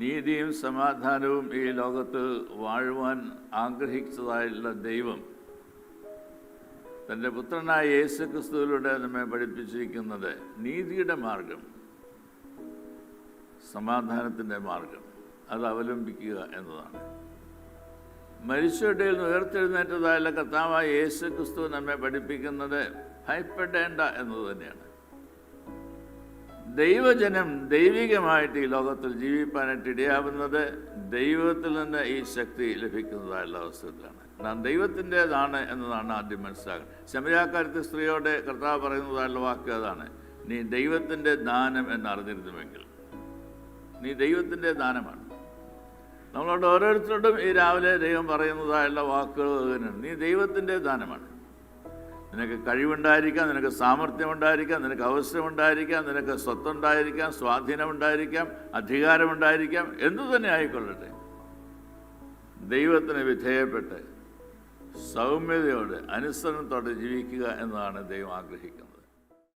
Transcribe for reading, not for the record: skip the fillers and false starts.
നീതിയും സമാധാനവും ഈ ലോകത്ത് വാഴുവാൻ ആഗ്രഹിച്ചതായുള്ള ദൈവം തൻ്റെ പുത്രനായ യേശു ക്രിസ്തുവിലൂടെ നമ്മെ പഠിപ്പിച്ചിരിക്കുന്നത് നീതിയുടെ മാർഗം, സമാധാനത്തിൻ്റെ മാർഗം അത് അവലംബിക്കുക എന്നതാണ്. മരിച്ചവരുടെ ഉയർത്തെഴുന്നേറ്റതായുള്ള കർത്താവായ യേശു ക്രിസ്തു നമ്മെ പഠിപ്പിക്കുന്നത് ഭയപ്പെടേണ്ട എന്നത് തന്നെയാണ്. ദൈവജനം ദൈവികമായിട്ട് ഈ ലോകത്തിൽ ജീവിപ്പാനായിട്ട് ഇടയാവുന്നത് ദൈവത്തിൽ നിന്ന് ഈ ശക്തി ലഭിക്കുന്നതായുള്ള അവസരത്തിലാണ്. നാം ദൈവത്തിൻ്റെതാണ് എന്നതാണ് ആദ്യം മനസ്സിലാക്കുന്നത്. ശമരിയാക്കാരത്തെ സ്ത്രീയോടെ കർത്താവ് പറയുന്നതായുള്ള വാക്ക് അതാണ്, നീ ദൈവത്തിൻ്റെ ദാനം എന്നറിഞ്ഞിരുന്നുവെങ്കിൽ. നീ ദൈവത്തിൻ്റെ ദാനമാണ്. നമ്മളോട് ഓരോരുത്തരോടും ഈ രാവിലെ ദൈവം പറയുന്നതായുള്ള വാക്കുകൾ തന്നെയാണ്, നീ ദൈവത്തിൻ്റെ ദാനമാണ്. നിനക്ക് കഴിവുണ്ടായിരിക്കാം, നിനക്ക് സാമർഥ്യമുണ്ടായിരിക്കാം, നിനക്ക് അവസരമുണ്ടായിരിക്കാം, നിനക്ക് സ്വത്തുണ്ടായിരിക്കാം, സ്വാധീനമുണ്ടായിരിക്കാം, അധികാരമുണ്ടായിരിക്കാം, എന്തു തന്നെ ആയിക്കൊള്ളട്ടെ, ദൈവത്തിന് വിധേയപ്പെട്ട് സൗമ്യതയോടെ അനുസരണത്തോടെ ജീവിക്കുക എന്നതാണ് ദൈവം ആഗ്രഹിക്കുന്നത്.